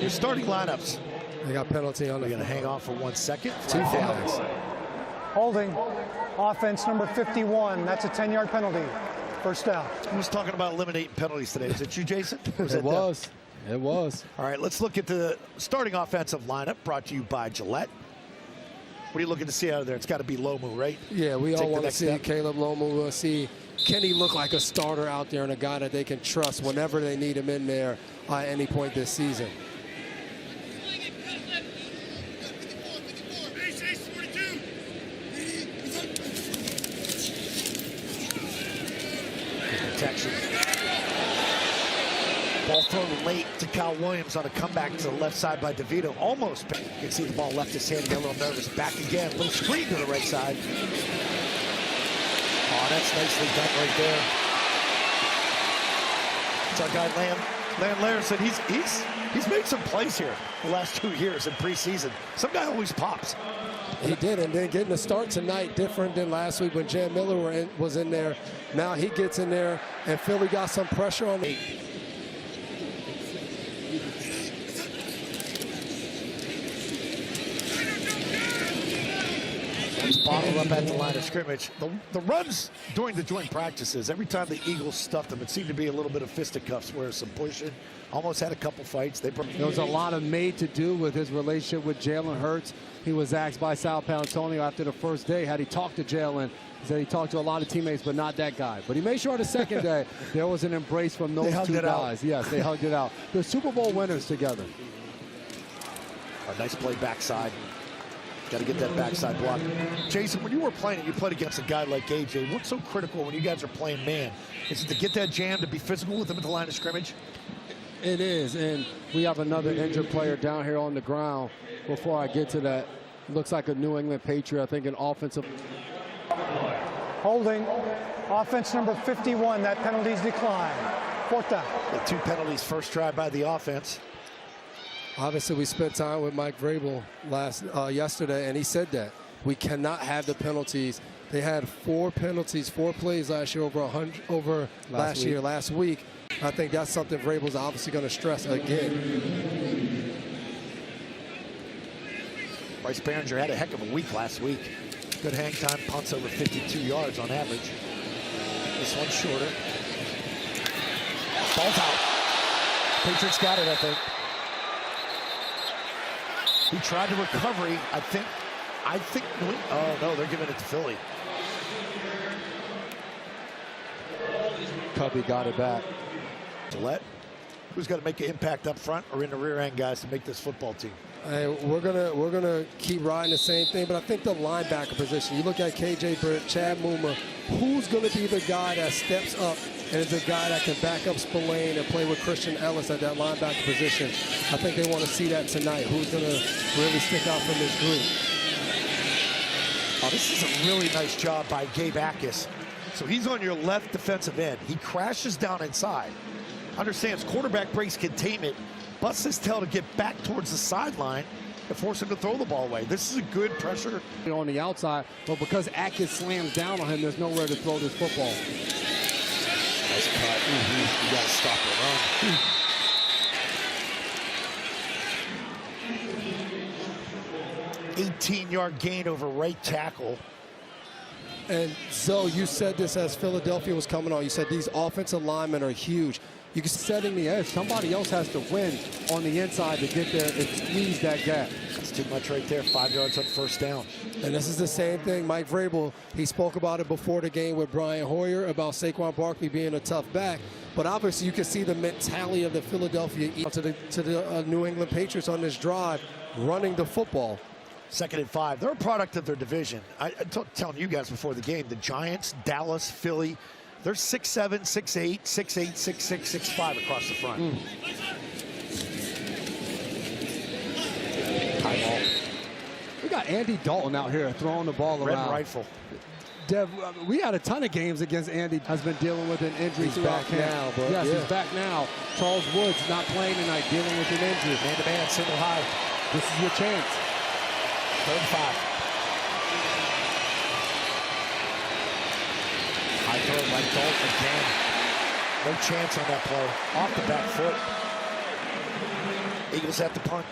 Your starting lineups. They got penalty on the. We're going to hang on for 1 second. 2 flags. Holding. Offense number 51. That's a 10-yard penalty. First down. I was talking about eliminating penalties today. Was it you, Jason? It was. It was. All right, let's look at the starting offensive lineup brought to you by Gillette. What are you looking to see out of there? It's got to be Lomu, right? Yeah, we all want to see step. Caleb Lomu. We want to see, can he look like a starter out there and a guy that they can trust whenever they need him in there at any point this season. Protection. Ball thrown late to Kyle Williams on a comeback to the left side by DeVito. Almost. You can see the ball left his hand, get a little nervous. Back again, little screen to the right side. Oh, that's nicely done right there. It's our guy Lamb Larson. He's made some plays here the last 2 years in preseason. Some guy always pops. He did, and then getting a start tonight different than last week when Jan Miller was in there. Now he gets in there, and Philly got some pressure on the. He's bottled up at the line of scrimmage. The runs during the joint practices, every time the Eagles stuffed them, it seemed to be a little bit of fisticuffs where some pushing. Almost had a couple fights. There was a lot of made to do with his relationship with Jalen Hurts. He was asked by Sal Paolantonio after the first day, had he talked to Jalen? He said he talked to a lot of teammates, but not that guy. But he made sure the second day there was an embrace from those two guys. Yes, they hugged it out. They're Super Bowl winners together. A nice play backside. Got to get that backside block. Jason, when you were playing, you played against a guy like AJ. What's so critical when you guys are playing man? Is it to get that jam, to be physical with him at the line of scrimmage? It is, and we have another injured player down here on the ground. Before I get to that, looks like a New England Patriot, I think an offensive. Holding. Offense number 51. That penalty's declined. Fourth down. The 2 penalties first drive by the offense. Obviously, we spent time with Mike Vrabel yesterday, and he said that we cannot have the penalties. They had 4 penalties, 4 plays last year last week. I think that's something Vrabel's obviously going to stress again. Bryce Behringer had a heck of a week last week. Good hang time, punts over 52 yards on average. This one's shorter. Ball's out. Patriots got it, I think. He tried the recovery, I think, oh no, they're giving it to Philly. Cubby got it back. Gillette, who's got to make an impact up front or in the rear end, guys, to make this football team? Hey, we're gonna keep riding the same thing, but I think the linebacker position. You look at KJ Britt, Chad Muma. Who's going to be the guy that steps up and is a guy that can back up Spillane and play with Christian Ellis at that linebacker position? I think they want to see that tonight. Who's going to really stick out from this group? Oh, this is a really nice job by Gabe Akis. So he's on your left defensive end. He crashes down inside. Understands quarterback breaks containment, busts his tail to get back towards the sideline and force him to throw the ball away. This is a good pressure. On the outside, but because Atkins slams down on him, there's nowhere to throw this football. Nice cut. You got to stop the run. 18-yard gain over right tackle. And Zoe, you said this as Philadelphia was coming on. You said these offensive linemen are huge. You can setting the edge. Somebody else has to win on the inside to get there and squeeze that gap. That's too much right there. 5 yards on first down. And this is the same thing. Mike Vrabel, he spoke about it before the game with Brian Hoyer about Saquon Barkley being a tough back. But obviously, you can see the mentality of the Philadelphia to the New England Patriots on this drive, running the football. 2nd and 5. They're a product of their division. I'm telling you guys before the game, the Giants, Dallas, Philly, they're 6'7", 6'8", 6'8", 6'6", 6'5" across the front. High ball. We got Andy Dalton out here throwing the ball around. Red rifle. Dev, we had a ton of games against Andy. Has been dealing with an injury throughout camp. Now, but yes, yeah. He's back now. Charles Woods not playing tonight, dealing with an injury. Man-to-man, single high. This is your chance. 3rd and 5. High throw by Dalton again. No chance on that play. Off the back foot. Eagles have to punt.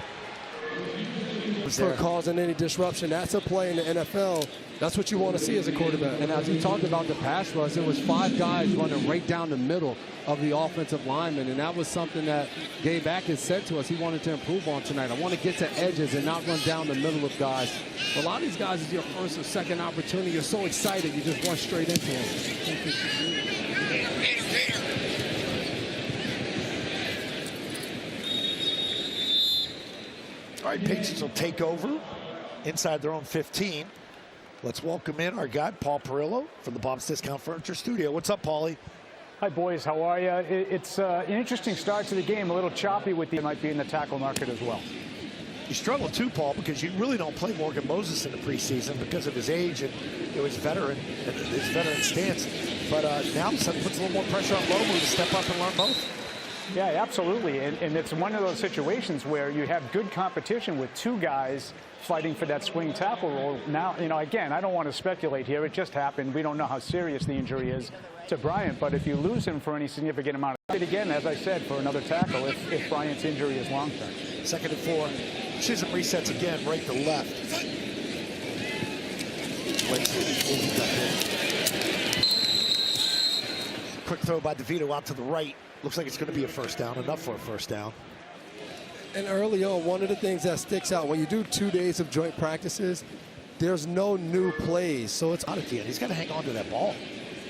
For causing any disruption. That's a play in the NFL. That's what you want to see as a quarterback. And as we talked about the pass rush, it was 5 guys running right down the middle of the offensive lineman, and that was something that Gabe Atkins said to us he wanted to improve on tonight. I want to get to edges and not run down the middle of guys. A lot of these guys, is your first or second opportunity. You're so excited, you just run straight into them. All right, Patriots will take over inside their own 15. Let's welcome in our guy, Paul Perillo, from the Bob's Discount Furniture Studio. What's up, Paulie? Hi, boys. How are you? It's an interesting start to the game. A little choppy with the might be in the tackle market as well. You struggle too, Paul, because you really don't play Morgan Moses in the preseason because of his age and his veteran stance. But now suddenly puts a little more pressure on Lomu to step up and learn both. Yeah, absolutely. And it's one of those situations where you have good competition with 2 guys fighting for that swing tackle role. Now, again, I don't want to speculate here. It just happened. We don't know how serious the injury is to Bryant. But if you lose him for any significant amount of time, again, as I said, for another tackle if Bryant's injury is long-term. 2nd and 4. Chisholm resets again, right to left. Quick throw by DeVito out to the right. Looks like it's going to be a first down, enough for a first down. And early on, one of the things that sticks out, when you do 2 days of joint practices, there's no new plays. So it's out at the end. He's got to hang on to that ball.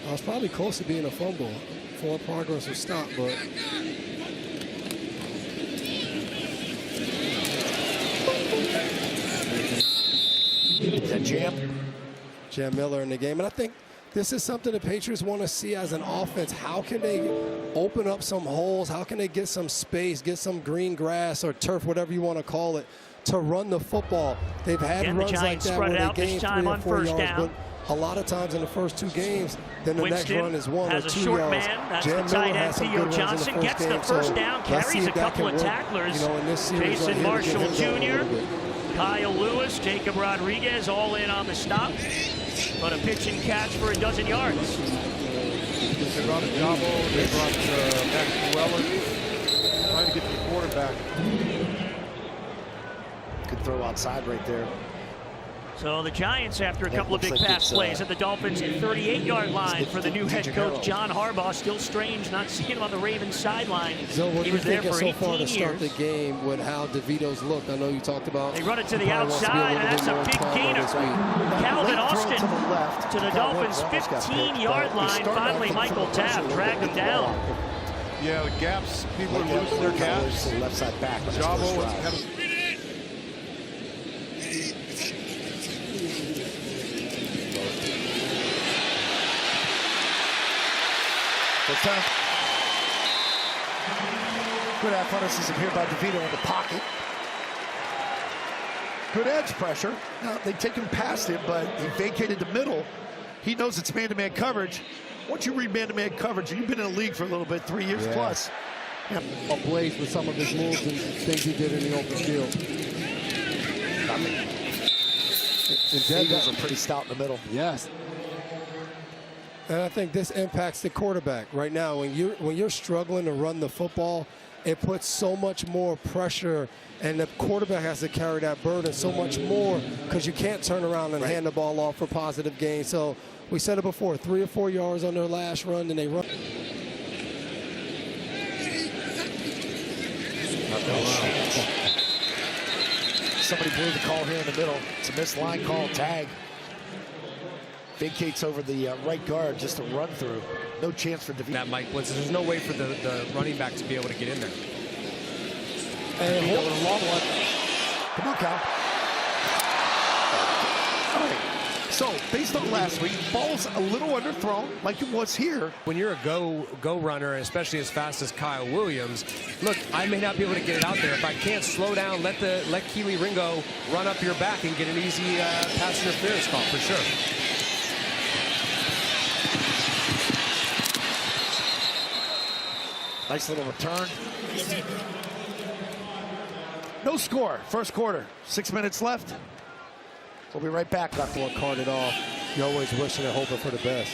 I was probably close to being a fumble. Forward progress was stopped, but Is that Jam? Jam Miller in the game. And I think this is something the Patriots want to see as an offense. How can they open up some holes? How can they get some space, get some green grass or turf, whatever you want to call it, to run the football? They've had runs like that where they gain 3 or 4 yards, but a lot of times in the first 2 games, then the next run is 1 or 2 yards. Jam Miller has some good runs in the first game. Gets the first down, carries a couple of tacklers. In this series Jason right here, Marshall Jr., Kyle Lewis, Jacob Rodriguez, all in on the stop. But a pitch and catch for a dozen yards. They brought Jabo, they brought Max Weller, trying to get to the quarterback. Good throw outside right there. So the Giants, after a couple of big pass plays at the Dolphins' 38-yard line for the new head coach, John Harbaugh. Still strange not seeing him on the Ravens sideline. So what he do you was there think for so 18 far to start years. the game with how DeVito's looked? I know you talked about. They run it to the outside, and that's a big gainer. Calvin Austin to the Dolphins' 15-yard line. Finally, Michael Tapp dragged him down. Yeah, the gaps, people are losing their gaps. Left side back. Jabo was kind of. First time. Good athleticism here by DeVito in the pocket. Good edge pressure. Now, they take him past him, but he vacated the middle. He knows it's man-to-man coverage. Once you read man-to-man coverage, and you've been in the league for a little bit, 3 years plus. Yeah. Ablaze with some of his moves and things he did in the open field. The Eagles are pretty stout in the middle. Yes. And I think this impacts the quarterback right now. When you're struggling to run the football, it puts so much more pressure, and the quarterback has to carry that burden so much more because you can't turn around and hand the ball off for positive gain. So we said it before, 3 or 4 yards on their last run, and they run. Somebody blew the call here in the middle. It's a missed line call, tag. Vacates over the right guard, just a run through. No chance for DeVito. That Mike blitz. There's no way for the running back to be able to get in there. And a long one. Come on, Cal. All right. So, based on last week, ball's a little underthrown, like it was here. When you're a go runner, especially as fast as Kyle Williams, look, I may not be able to get it out there. If I can't slow down, let Keely Ringo run up your back and get an easy pass interference call for sure. Nice little return. No score, first quarter. 6 minutes left. We'll be right back. Got to card it off. You're always wishing and hoping for the best.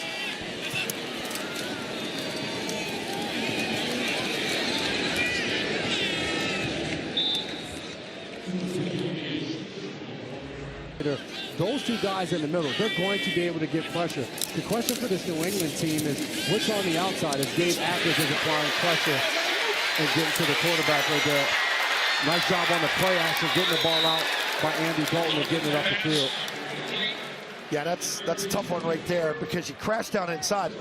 Those two guys in the middle, they're going to be able to get pressure. The question for this New England team is what's on the outside as Gabe Akers is applying pressure and getting to the quarterback right there. Nice job on the play action, getting the ball out by Andy Dalton and getting it up the field. Yeah, that's a tough one right there because you crash down inside.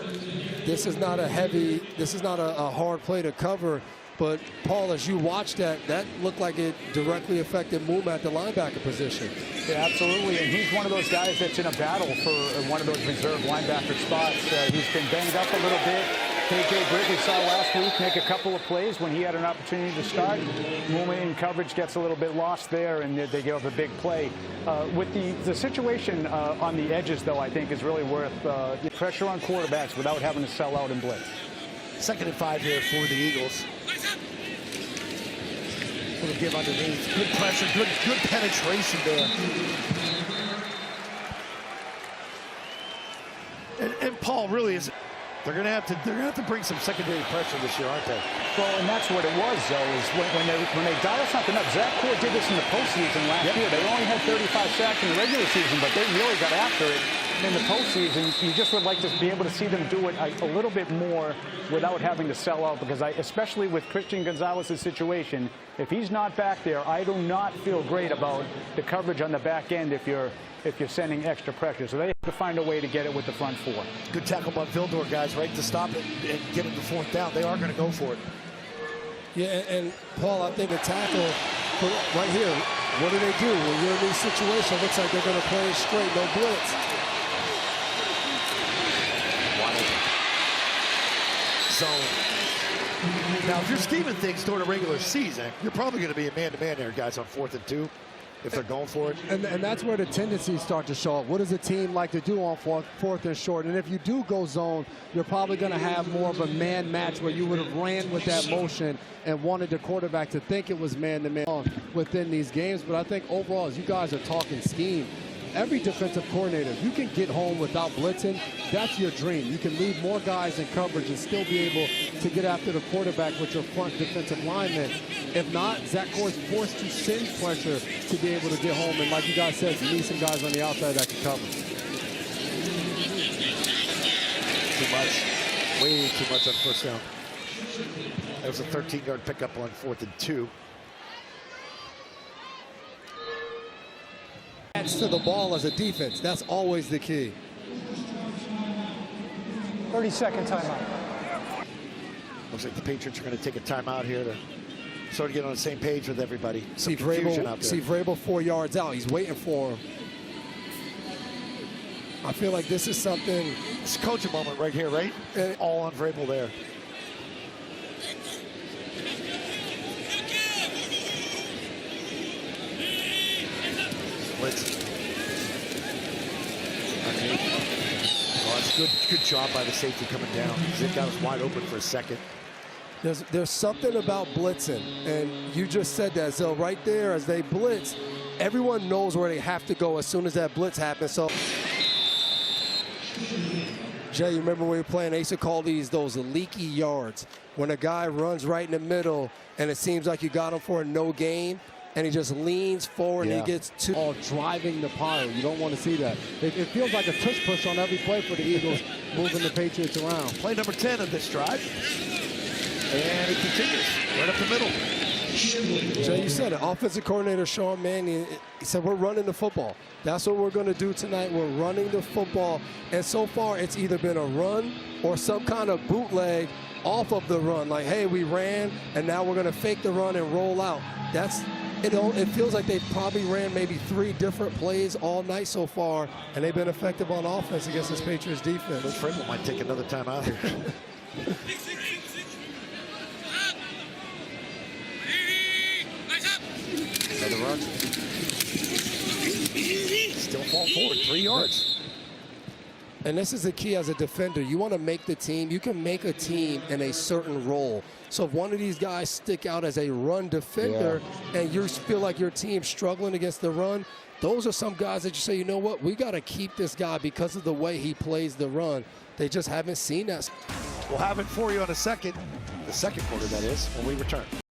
This is not a hard play to cover. But, Paul, as you watch that looked like it directly affected Mooma at the linebacker position. Yeah, absolutely. And he's one of those guys that's in a battle for one of those reserve linebacker spots. He's been banged up a little bit. KJ Britt, we saw last week, make a couple of plays when he had an opportunity to start. Mooma in coverage gets a little bit lost there, and they give up a big play. With the situation on the edges, though, I think is really worth pressure on quarterbacks without having to sell out and blitz. 2nd and 5 here for the Eagles. Little give underneath. Good pressure, good penetration there. And Paul really is. They're gonna have to bring some secondary pressure this year, aren't they? Well, and that's what it was, though, is when they dial something up. Zach Core did this in the postseason last year. They only had 35 sacks in the regular season, but they really got after it in the postseason. You just would like to be able to see them do it a little bit more without having to sell out, because especially with Christian Gonzalez's situation, if he's not back there, I do not feel great about the coverage on the back end if you're sending extra pressure. So they have to find a way to get it with the front four. Good tackle by Vildor, guys, right, to stop it and get it to 4th down. They are going to go for it. Yeah, and Paul, I think the tackle right here, what do they do? When you're in this situation, it looks like they're going to play it straight, no blitz. Zone. Now, if you're scheming things during a regular season, you're probably going to be a man-to-man there, guys, on 4th and 2. If they're going for it. And that's where the tendencies start to show up. What does a team like to do on 4th and short? And if you do go zone, you're probably going to have more of a man match where you would have ran with that motion and wanted the quarterback to think it was man-to-man within these games. But I think overall, as you guys are talking scheme, every defensive coordinator, you can get home without blitzing. That's your dream. You can leave more guys in coverage and still be able to get after the quarterback with your front defensive linemen. If not, Zach Core is forced to send pressure to be able to get home. And like you guys said, you need some guys on the outside that can cover. Too much. Way too much on 1st down. That was a 13-yard pickup on 4th and 2. To the ball as a defense. That's always the key. 30-second timeout. Looks like the Patriots are going to take a timeout here to sort of get on the same page with everybody. See Vrabel 4 yards out. He's waiting for him. I feel like this is something. It's a coaching moment right here, right? All on Vrabel there. Blitz. Oh, that's good job by the safety coming down. That guy was wide open for a second. There's something about blitzing, and you just said that. So right there, as they blitz, everyone knows where they have to go as soon as that blitz happens. So, Jay, you remember when we were playing, they used to call those leaky yards. When a guy runs right in the middle, and it seems like you got him for a no gain, and he just leans forward and he gets to all driving the pile. You don't want to see that. It feels like a tush push on every play for the Eagles, moving the Patriots around. Play number 10 of this drive. And it continues right up the middle. Jay, you said it. Offensive coordinator Sean Mannion, he said, we're running the football. That's what we're going to do tonight. We're running the football. And so far, it's either been a run or some kind of bootleg off of the run. Like, hey, we ran, and now we're going to fake the run and roll out. It feels like they probably ran maybe 3 different plays all night so far, and they've been effective on offense against this Patriots defense. Those Vrabel might take another time out here. Another run. Still fall forward, 3 yards. And this is the key as a defender. You want to make the team. You can make a team in a certain role. So if one of these guys stick out as a run defender and you feel like your team's struggling against the run, those are some guys that you say, you know what, we got to keep this guy because of the way he plays the run. They just haven't seen that. We'll have it for you on the second quarter, that is, when we return.